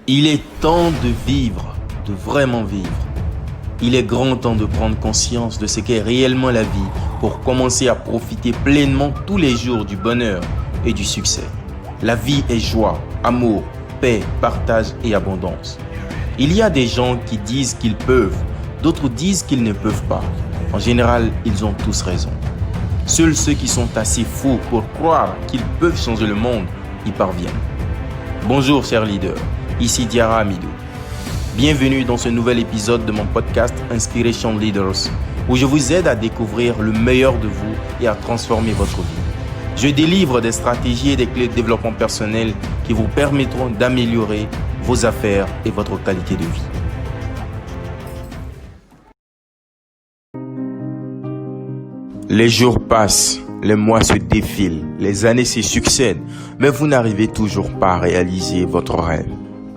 Il est temps de vivre, de vraiment vivre. Il est grand temps de prendre conscience de ce qu'est réellement la vie pour commencer à profiter pleinement tous les jours du bonheur et du succès. La vie est joie, amour, paix, partage et abondance. Il y a des gens qui disent qu'ils peuvent, d'autres disent qu'ils ne peuvent pas. En général, ils ont tous raison. Seuls ceux qui sont assez fous pour croire qu'ils peuvent changer le monde y parviennent. Bonjour chers leaders, ici Diarra Amidou. Bienvenue dans ce nouvel épisode de mon podcast Inspiration Leaders, où je vous aide à découvrir le meilleur de vous et à transformer votre vie. Je délivre des stratégies et des clés de développement personnel qui vous permettront d'améliorer vos affaires et votre qualité de vie. Les jours passent, les mois se défilent, les années se succèdent, mais vous n'arrivez toujours pas à réaliser votre rêve.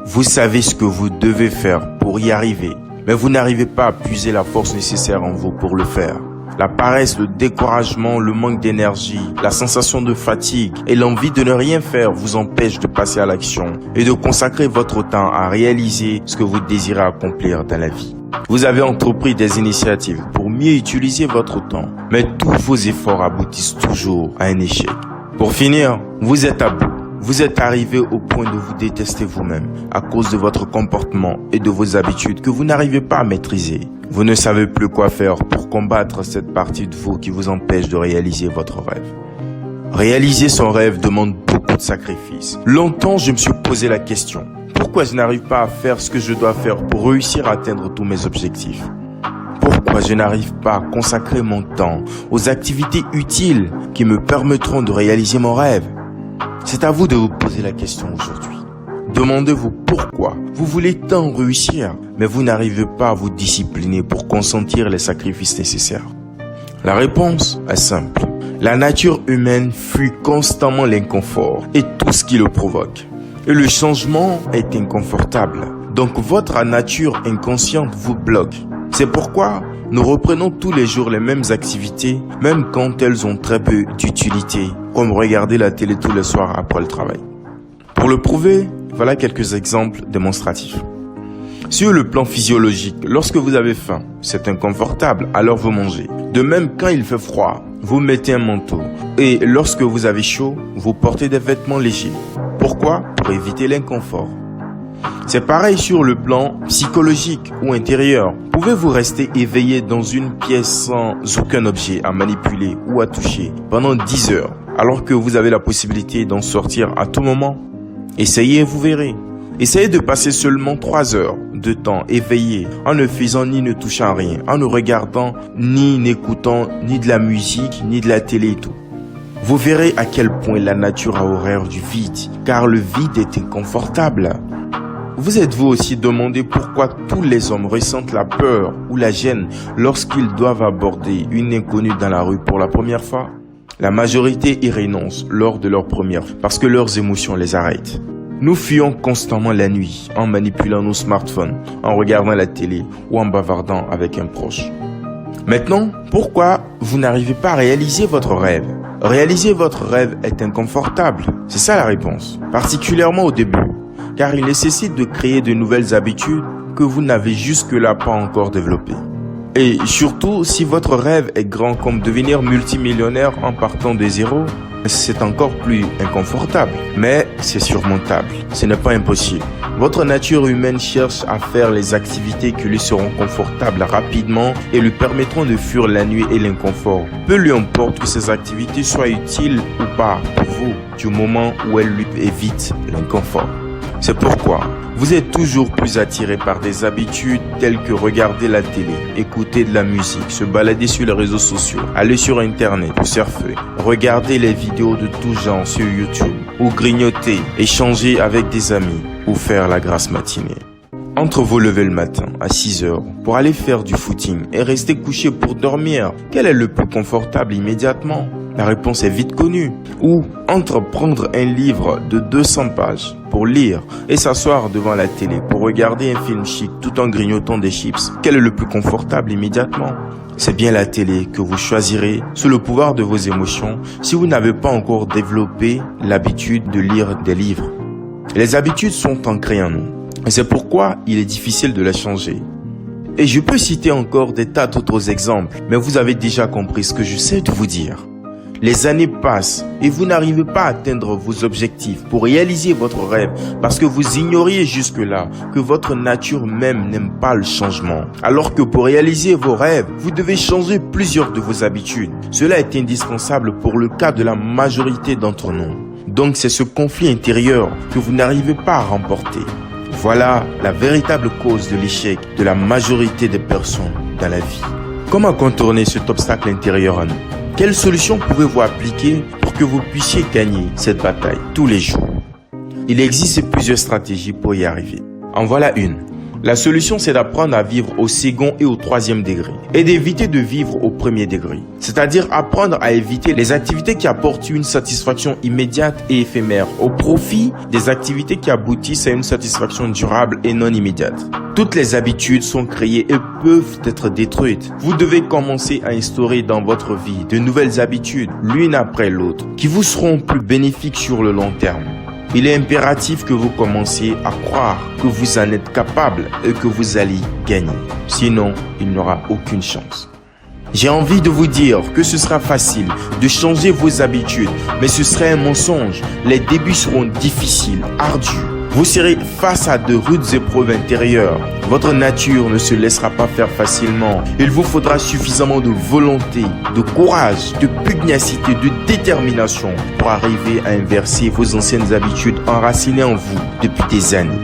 Vous savez ce que vous devez faire pour y arriver, mais vous n'arrivez pas à puiser la force nécessaire en vous pour le faire. La paresse, le découragement, le manque d'énergie, la sensation de fatigue et l'envie de ne rien faire vous empêchent de passer à l'action et de consacrer votre temps à réaliser ce que vous désirez accomplir dans la vie. Vous avez entrepris des initiatives pour mieux utiliser votre temps, mais tous vos efforts aboutissent toujours à un échec. Pour finir, vous êtes à bout. Vous êtes arrivé au point de vous détester vous-même à cause de votre comportement et de vos habitudes que vous n'arrivez pas à maîtriser. Vous ne savez plus quoi faire pour combattre cette partie de vous qui vous empêche de réaliser votre rêve. Réaliser son rêve demande beaucoup de sacrifices. Longtemps, je me suis posé la question, pourquoi je n'arrive pas à faire ce que je dois faire pour réussir à atteindre tous mes objectifs? Pourquoi je n'arrive pas à consacrer mon temps aux activités utiles qui me permettront de réaliser mon rêve? C'est à vous de vous poser la question aujourd'hui. Demandez-vous pourquoi vous voulez tant réussir, mais vous n'arrivez pas à vous discipliner pour consentir les sacrifices nécessaires. La réponse est simple. La nature humaine fuit constamment l'inconfort et tout ce qui le provoque. Et le changement est inconfortable. Donc votre nature inconsciente vous bloque. C'est pourquoi nous reprenons tous les jours les mêmes activités, même quand elles ont très peu d'utilité, comme regarder la télé tous les soirs après le travail. Pour le prouver, voilà quelques exemples démonstratifs. Sur le plan physiologique, lorsque vous avez faim, c'est inconfortable, alors vous mangez. De même, quand il fait froid, vous mettez un manteau. Et lorsque vous avez chaud, vous portez des vêtements légers. Pourquoi? Pour éviter l'inconfort. C'est pareil sur le plan psychologique ou intérieur. Pouvez-vous rester éveillé dans une pièce sans aucun objet à manipuler ou à toucher pendant 10 heures, alors que vous avez la possibilité d'en sortir à tout moment? Essayez et vous verrez. Essayez de passer seulement 3 heures de temps éveillé en ne faisant ni ne touchant à rien, en ne regardant ni n'écoutant ni de la musique ni de la télé et tout. Vous verrez à quel point la nature a horreur du vide, car le vide est inconfortable. Vous êtes-vous aussi demandé pourquoi tous les hommes ressentent la peur ou la gêne lorsqu'ils doivent aborder une inconnue dans la rue pour la première fois? La majorité y renonce lors de leur première parce que leurs émotions les arrêtent. Nous fuyons constamment la nuit en manipulant nos smartphones, en regardant la télé ou en bavardant avec un proche. Maintenant, pourquoi vous n'arrivez pas à réaliser votre rêve? Réaliser votre rêve est inconfortable, c'est ça la réponse, particulièrement au début, car il nécessite de créer de nouvelles habitudes que vous n'avez jusque-là pas encore développées. Et surtout, si votre rêve est grand comme devenir multimillionnaire en partant de zéro, c'est encore plus inconfortable, mais c'est surmontable, ce n'est pas impossible. Votre nature humaine cherche à faire les activités qui lui seront confortables rapidement et lui permettront de fuir la nuit et l'inconfort. Peu lui importe que ces activités soient utiles ou pas pour vous, du moment où elles lui évitent l'inconfort. C'est pourquoi vous êtes toujours plus attiré par des habitudes telles que regarder la télé, écouter de la musique, se balader sur les réseaux sociaux, aller sur internet ou surfer, regarder les vidéos de tout genre sur YouTube, ou grignoter, échanger avec des amis, ou faire la grasse matinée. Entre vous lever le matin à 6 heures pour aller faire du footing et rester couché pour dormir, quel est le plus confortable immédiatement? La réponse est vite connue. Ou entre prendre un livre de 200 pages pour lire et s'asseoir devant la télé pour regarder un film chic tout en grignotant des chips, quel est le plus confortable immédiatement? C'est bien la télé que vous choisirez sous le pouvoir de vos émotions si vous n'avez pas encore développé l'habitude de lire des livres. Les habitudes sont ancrées en nous. C'est pourquoi il est difficile de les changer. Et je peux citer encore des tas d'autres exemples, mais vous avez déjà compris ce que j'essaie de vous dire. Les années passent et vous n'arrivez pas à atteindre vos objectifs pour réaliser votre rêve parce que vous ignoriez jusque-là que votre nature même n'aime pas le changement. Alors que pour réaliser vos rêves, vous devez changer plusieurs de vos habitudes. Cela est indispensable pour le cas de la majorité d'entre nous. Donc c'est ce conflit intérieur que vous n'arrivez pas à remporter. Voilà la véritable cause de l'échec de la majorité des personnes dans la vie. Comment contourner cet obstacle intérieur à nous? Quelle solution pouvez-vous appliquer pour que vous puissiez gagner cette bataille tous les jours? Il existe plusieurs stratégies pour y arriver. En voilà une. La solution, c'est d'apprendre à vivre au second et au troisième degré et d'éviter de vivre au premier degré. C'est-à-dire apprendre à éviter les activités qui apportent une satisfaction immédiate et éphémère au profit des activités qui aboutissent à une satisfaction durable et non immédiate. Toutes les habitudes sont créées et peuvent être détruites. Vous devez commencer à instaurer dans votre vie de nouvelles habitudes, l'une après l'autre, qui vous seront plus bénéfiques sur le long terme. Il est impératif que vous commenciez à croire que vous en êtes capable et que vous allez gagner. Sinon, il n'y aura aucune chance. J'ai envie de vous dire que ce sera facile de changer vos habitudes, mais ce serait un mensonge. Les débuts seront difficiles, ardus. Vous serez face à de rudes épreuves intérieures. Votre nature ne se laissera pas faire facilement. Il vous faudra suffisamment de volonté, de courage, de pugnacité, de détermination pour arriver à inverser vos anciennes habitudes enracinées en vous depuis des années.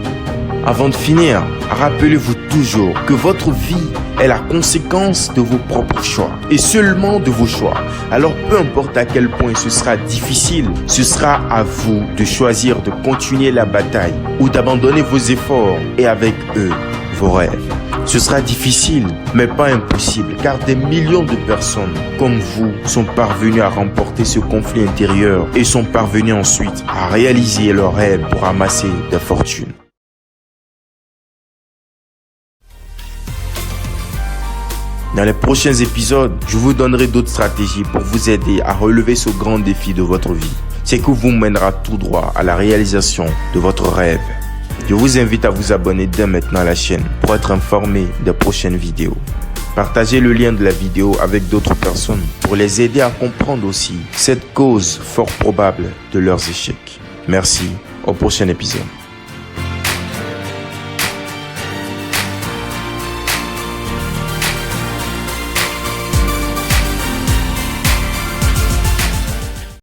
Avant de finir, rappelez-vous toujours que votre vie est la conséquence de vos propres choix et seulement de vos choix. Alors peu importe à quel point ce sera difficile, ce sera à vous de choisir de continuer la bataille ou d'abandonner vos efforts et avec eux, vos rêves. Ce sera difficile, mais pas impossible, car des millions de personnes comme vous sont parvenues à remporter ce conflit intérieur et sont parvenues ensuite à réaliser leurs rêves pour amasser des fortunes. Dans les prochains épisodes, je vous donnerai d'autres stratégies pour vous aider à relever ce grand défi de votre vie. C'est que vous mènera tout droit à la réalisation de votre rêve. Je vous invite à vous abonner dès maintenant à la chaîne pour être informé des prochaines vidéos. Partagez le lien de la vidéo avec d'autres personnes pour les aider à comprendre aussi cette cause fort probable de leurs échecs. Merci, au prochain épisode.